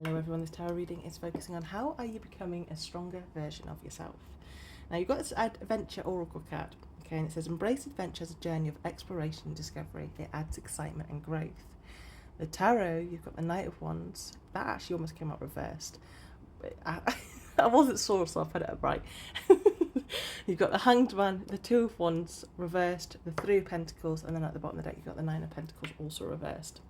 Hello everyone, this tarot reading is focusing on how are you becoming a stronger version of yourself. Now you've got this adventure oracle card, okay, and it says embrace adventure as a journey of exploration and discovery. It adds excitement and growth. The tarot, you've got the Knight of Wands. That actually almost came out reversed. I wasn't sure, so I put it up right. You've got the Hanged Man, the Two of Wands reversed, the Three of Pentacles, and then at the bottom of the deck you've got the Nine of Pentacles also reversed.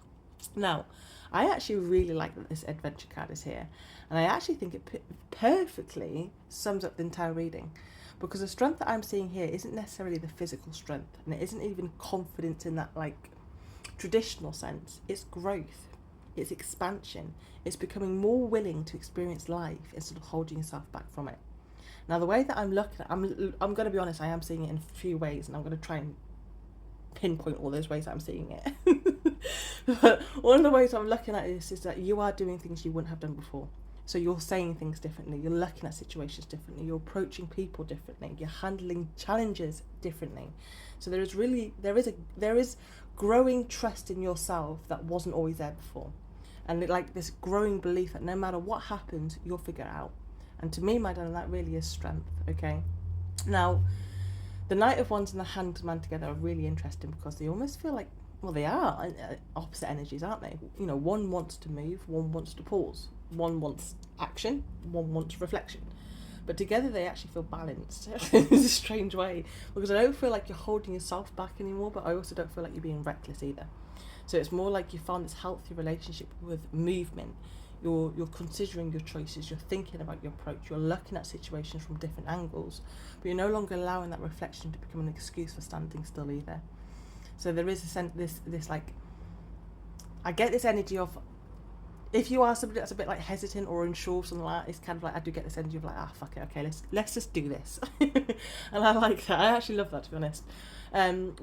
Now, I actually really like that this adventure card is here, and I actually think it perfectly sums up the entire reading, because the strength that I'm seeing here isn't necessarily the physical strength, and it isn't even confidence in that like traditional sense. It's growth, it's expansion, it's becoming more willing to experience life instead of holding yourself back from it. Now, the way that I'm looking at, I'm going to be honest, I am seeing it in a few ways, and I'm going to try and pinpoint all those ways that I'm seeing it. But one of the ways I'm looking at this is that you are doing things you wouldn't have done before. So you're saying things differently, you're looking at situations differently, you're approaching people differently, you're handling challenges differently. So there is growing trust in yourself that wasn't always there before, and like this growing belief that no matter what happens, you'll figure it out. And to me, my darling, that really is strength. Okay, now the Knight of Wands and the Hanged Man together are really interesting because they almost feel like, well, they are opposite energies, aren't they? You know, one wants to move, one wants to pause, one wants action, one wants reflection. But together they actually feel balanced in a strange way, because I don't feel like you're holding yourself back anymore, but I also don't feel like you're being reckless either. So it's more like you found this healthy relationship with movement. You're considering your choices, you're thinking about your approach, you're looking at situations from different angles, but you're no longer allowing that reflection to become an excuse for standing still either. So there is a sense, this like, I get this energy of, if you are somebody that's a bit like hesitant or unsure of something like that, it's kind of like, I do get this energy of like, fuck it, okay, let's just do this. And I like that. I actually love that, to be honest.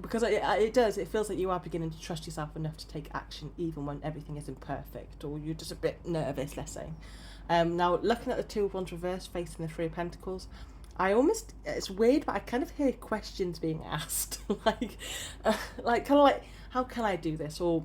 Because it feels like you are beginning to trust yourself enough to take action even when everything isn't perfect, or you're just a bit nervous, let's say. Now, looking at the Two of Wands reverse facing the Three of Pentacles, it's weird, but I kind of hear questions being asked, like kind of like, how can I do this, or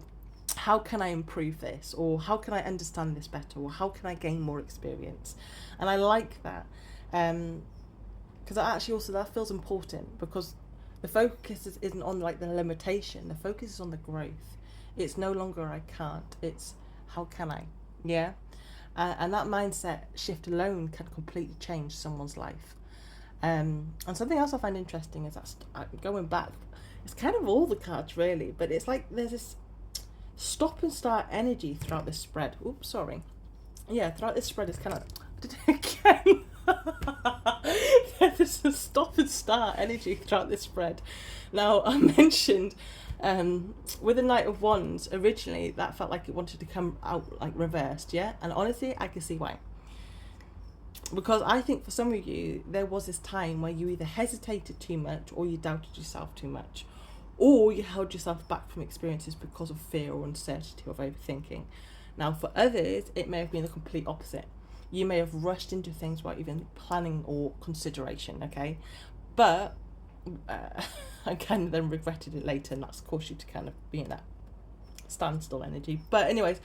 how can I improve this, or how can I understand this better, or how can I gain more experience? And I like that, because actually also that feels important, because the focus isn't on like the limitation, the focus is on the growth. It's no longer I can't, it's how can I, yeah? And that mindset shift alone can completely change someone's life. And something else I find interesting is that going back, it's kind of all the cards really, but it's like there's this stop and start energy throughout this spread. Oops, sorry. Yeah, throughout this spread it's kind of, did it again. There's a stop and start energy throughout this spread. Now, I mentioned with the Knight of Wands, originally that felt like it wanted to come out like reversed, yeah? And honestly, I can see why. Because I think for some of you, there was this time where you either hesitated too much, or you doubted yourself too much, or you held yourself back from experiences because of fear or uncertainty or overthinking. Now, for others, it may have been the complete opposite. You may have rushed into things without even planning or consideration, okay? But I kind of then regretted it later, and that's caused you to kind of be in that standstill energy. But anyways,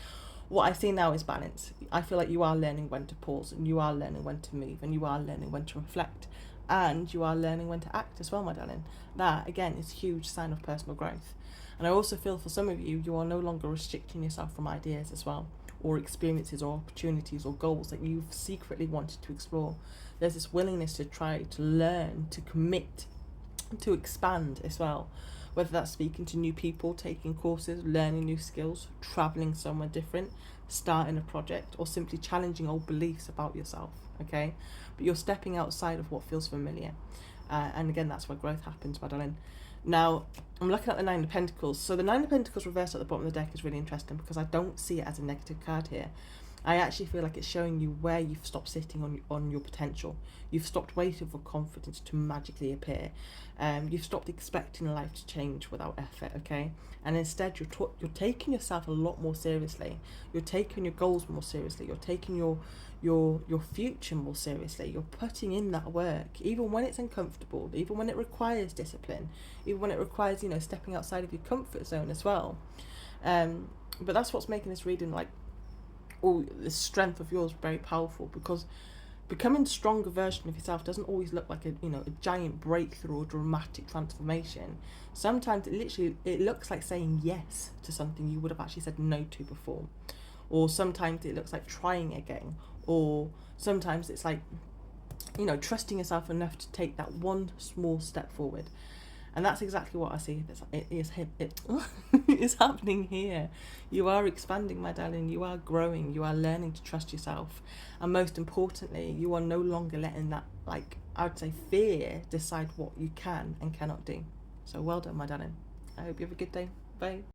what I see now is balance. I feel like you are learning when to pause, and you are learning when to move, and you are learning when to reflect, and you are learning when to act as well, my darling. That, again, is a huge sign of personal growth. And I also feel for some of you, you are no longer restricting yourself from ideas as well, or experiences or opportunities or goals that you've secretly wanted to explore. There's this willingness to try, to learn, to commit, to expand as well. Whether that's speaking to new people, taking courses, learning new skills, traveling somewhere different, starting a project, or simply challenging old beliefs about yourself, okay? But you're stepping outside of what feels familiar. And again, that's where growth happens, my darling. Now, I'm looking at the Nine of Pentacles. So the Nine of Pentacles reversed at the bottom of the deck is really interesting, because I don't see it as a negative card here. I actually feel like it's showing you where you've stopped sitting on your potential. You've stopped waiting for confidence to magically appear. You've stopped expecting life to change without effort, okay? And instead, you're taking yourself a lot more seriously. You're taking your goals more seriously. You're taking your future more seriously. You're putting in that work, even when it's uncomfortable, even when it requires discipline, even when it requires, stepping outside of your comfort zone as well. But that's what's making this reading like or this strength of yours very powerful, because becoming a stronger version of yourself doesn't always look like a giant breakthrough or dramatic transformation. Sometimes it looks like saying yes to something you would have actually said no to before, or sometimes it looks like trying again, or sometimes it's like trusting yourself enough to take that one small step forward. And that's exactly what I see. It is happening here. You are expanding, my darling. You are growing. You are learning to trust yourself. And most importantly, you are no longer letting that, I would say, fear decide what you can and cannot do. So well done, my darling. I hope you have a good day. Bye.